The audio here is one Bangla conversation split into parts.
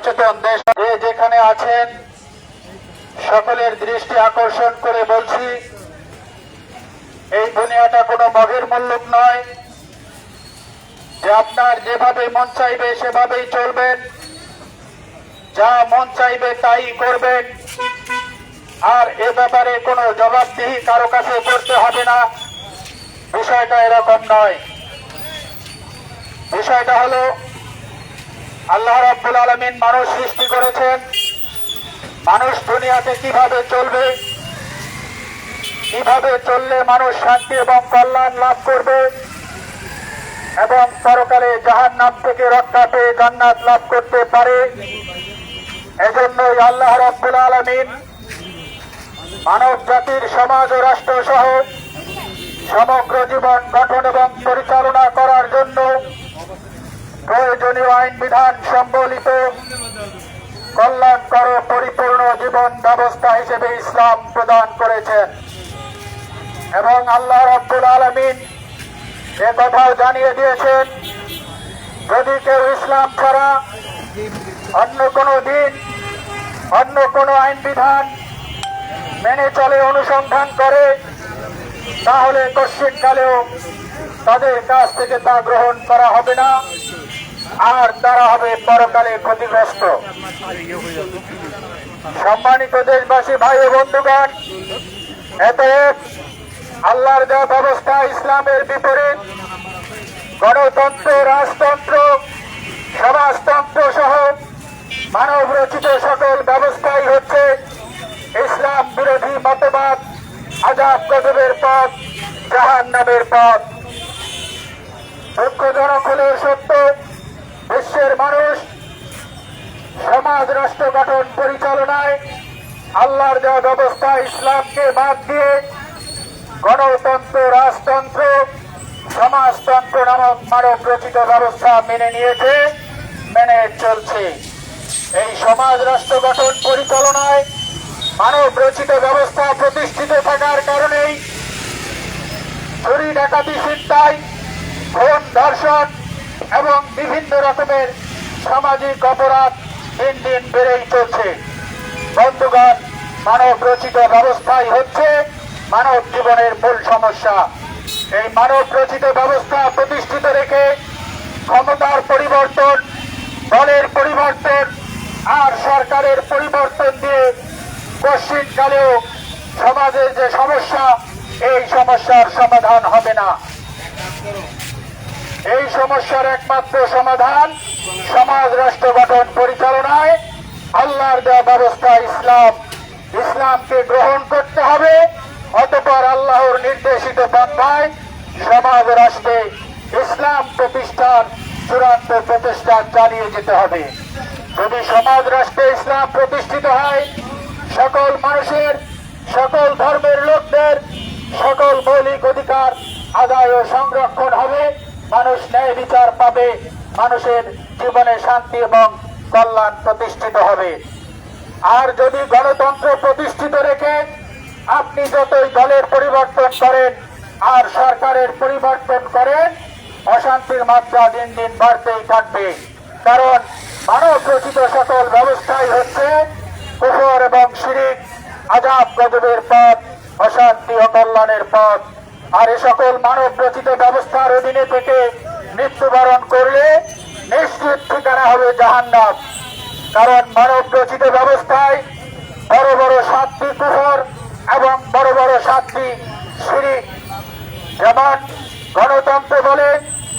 সচেতন দেশ যেখানে আছেন সকলের দৃষ্টি আকর্ষণ করে বলছি, এই দুনিয়াটা কোনো মগের মুল্লুক নয় যে আপনার যেভাবে মন চাইবে সেভাবেই চলবেন, যা মন চাইবে তাই করবেন, আর এ ব্যাপারে কোনো জবাবদিহি কারো কাছে করতে হবে না। বিষয়টা এরকম নয়। বিষয়টা হলো আল্লাহ রাব্বুল আলামিন মানুষ সৃষ্টি করেছেন, মানুষ দুনিয়াতে কিভাবে চলবে, কিভাবে চললে মানুষ শান্তি এবং কল্যাণ লাভ করবে এবং পরকালে জাহান্নাম থেকে রক্ষা পেয়ে জান্নাত লাভ করতে পারে। এজন্যই আল্লাহ রাব্বুল আলামিন মানব জাতির সমাজ ও রাষ্ট্র সহ সমগ্র জীবন গঠন এবং পরিচালনা করার জন্য প্রয়োজনীয় আইন বিধান সম্বলিত কল্যাণকর পরিপূর্ণ জীবন ব্যবস্থা হিসেবে ইসলাম প্রদান করেছেন। এবং আল্লাহ রাব্বুল আলামিন এ কথাও জানিয়ে দিয়েছেন, যদি কেউ ইসলাম ছাড়া অন্য কোনো দিন, অন্য কোনো আইন বিধান মেনে চলে, অনুসন্ধান করে, তাহলে কশ্চিৎকালেও তাদের কাছ থেকে তা গ্রহণ করা হবে না, আর তারা হবে পরকালে ক্ষতিগ্রস্ত। সম্মানিত দেশবাসী ভাই ও বন্ধুগণ, এতএব আল্লাহর দেওয়া ব্যবস্থা ইসলামের বিপরীত গণতন্ত্র, রাজতন্ত্র, সমাজতন্ত্র সহ মানব রচিত সকল ব্যবস্থাই হচ্ছে ইসলাম বিরোধী মতবাদ, আযাব গজবের পথ, জাহান্নামের পথ। দুঃখজনক হলেও সত্য, বিশ্বের মানুষ সমাজ রাষ্ট্র গঠন পরিচালনায় আল্লাহর দেওয়া ব্যবস্থা ইসলামকে বাদ দিয়ে গণতন্ত্র, রাজতন্ত্র, সমাজতন্ত্র নামক মানব রচিত ব্যবস্থা মেনে নিয়েছে, মেনে চলছে। এই সমাজ রাষ্ট্র গঠন পরিচালনায় মানব রচিত ব্যবস্থা প্রতিষ্ঠিত থাকার কারণেই চুরি, ডাকাতি, ছিনতাই, খুন, ধর্ষণ এবং বিভিন্ন রকমের সামাজিক অপরাধ দিন দিন বেড়েই চলছে। বন্ধুগণ, মানব রচিত ব্যবস্থাই হচ্ছে মানব জীবনের মূল সমস্যা। এই মানব রচিত ব্যবস্থা প্রতিষ্ঠিত রেখে ক্ষমতার পরিবর্তন, দলের পরিবর্তন আর সরকারের পরিবর্তন দিয়ে কশ্চিৎকালেও সমাজের যে সমস্যা, এই সমস্যার সমাধান হবে না। এই সমস্যার একমাত্র সমাধান সমাজ রাষ্ট্র গঠন পরিচালনায় আল্লাহর দেওয়া ব্যবস্থা ইসলাম। ইসলামকে গ্রহণ করতে হবে, অতঃপর আল্লাহর নির্দেশিত পন্থায় সমাজ রাষ্ট্রে ইসলাম প্রতিষ্ঠার চূড়ান্ত প্রচেষ্টা চালিয়ে যেতে হবে। যদি সমাজ রাষ্ট্রে ইসলাম প্রতিষ্ঠিত হয়, সকল মানুষের, সকল ধর্মের লোকদের সকল মৌলিক অধিকার আদায় ও সংরক্ষণ হবে, মানুষ ন্যায় বিচার পাবে, মানুষের জীবনে শান্তি এবং কল্যাণ প্রতিষ্ঠিত হবে। আর যদি গণতন্ত্র প্রতিষ্ঠিত রেখে আপনি যতই দলের পরিবর্তন করেন আর সরকারের পরিবর্তন করেন, অশান্তির মাত্রা দিন দিন বাড়তেই থাকবে। কারণ মানব রচিত সকল ব্যবস্থাই হচ্ছে কুফর এবং শিরক, আযাব গজবের পথ, অশান্তি ও কল্যাণের পথ। আর এ সকল মানব রচিত ব্যবস্থার অধীনে থেকে মৃত্যুবরণ করলে নিশ্চিত ঠিকানা হবে জাহান্নাম। কারণ মানব রচিত ব্যবস্থায় বড় বড় 7টি কুফর এবং বড় বড় 7টি শিরক। যেমন গণতন্ত্র বলে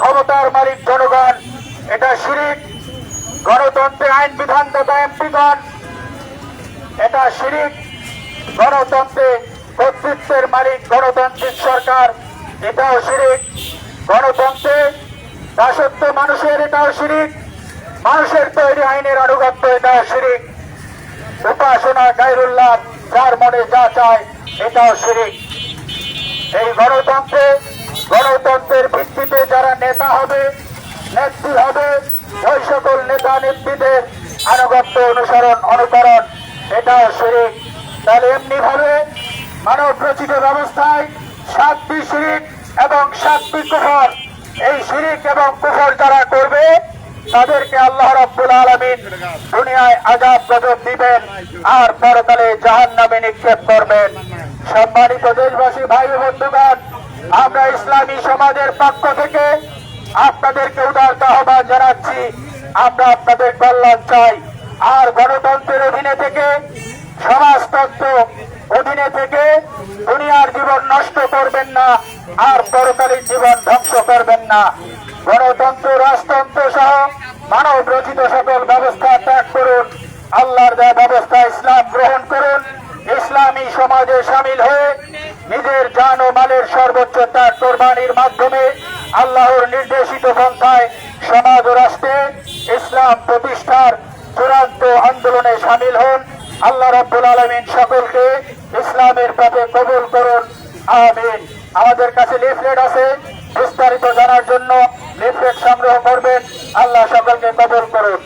ক্ষমতার মালিক জনগণ, এটা শিরক। গণতন্ত্রে আইন বিধানদাতা এমপিগণ, এটা শিরক। গণতন্ত্রে কর্তৃত্বের মালিক গণতান্ত্রিক সরকার, এটাও শিরক। গণতন্ত্রে দাসত্ব মানুষের, এটাও শিরক। মানুষের তৈরি আইনের আনুগত্য, এটাও শিরক। উপাসনা গায়রুল্লাহ, যার মনে যা চায়, এটাও শিরক। এই গণতন্ত্রের ভিত্তিতে যারা নেতা হবে, নেত্রী হবে, ওই সকল নেতা নেত্রীদের আনুগত্য, অনুসরণ, অনুকরণ, এটাও শিরক। তাহলে এমনি ভাবে মানব রচিত ব্যবস্থায় 7টি শিরক এবং 7টি কুফর। এই শিরক এবং কুফর যারা করবে তাদেরকে আল্লাহ রাব্বুল আলামিন দুনিয়ায় আযাব গজব দিবেন আর পরকালে জাহান্নামে নিক্ষেপ করবেন। সম্মানিত দেশবাসী ভাই ও বন্ধুগণ, আমরা ইসলামী সমাজের পক্ষ থেকে আপনাদেরকে উদারত আহ্বান জানাচ্ছি। আমরা আপনাদের কল্যাণ চাই, আর গণতন্ত্রের অধীনে থেকে, সমাজতন্ত্র অধীনে থেকে দুনিয়ার জীবন নষ্ট করবেন না আর পরকালীন জীবন ধ্বংস করবেন না। গণতন্ত্র, রাজতন্ত্র সহ মানব রচিত সকল ব্যবস্থা ত্যাগ করুন, আল্লাহর দেয়া ব্যবস্থা ইসলাম গ্রহণ করুন। ইসলামী সমাজে সামিল হয়ে নিজের জান ও মালের সর্বোচ্চ ত্যাগ কোরবানির মাধ্যমে আল্লাহর নির্দেশিত পন্থায় সমাজ ও রাষ্ট্রে ইসলাম প্রতিষ্ঠার চূড়ান্ত আন্দোলনে সামিল হন। আল্লাহ রাব্বুল আলামিন সকলকে ইসলামের পথে কবুল করুন, আমিন। আমাদের কাছে লিফলেট আছে, বিস্তারিত জানার জন্য লিফলেট সংগ্রহ করবেন। আল্লাহ সকলকে কবুল করুন।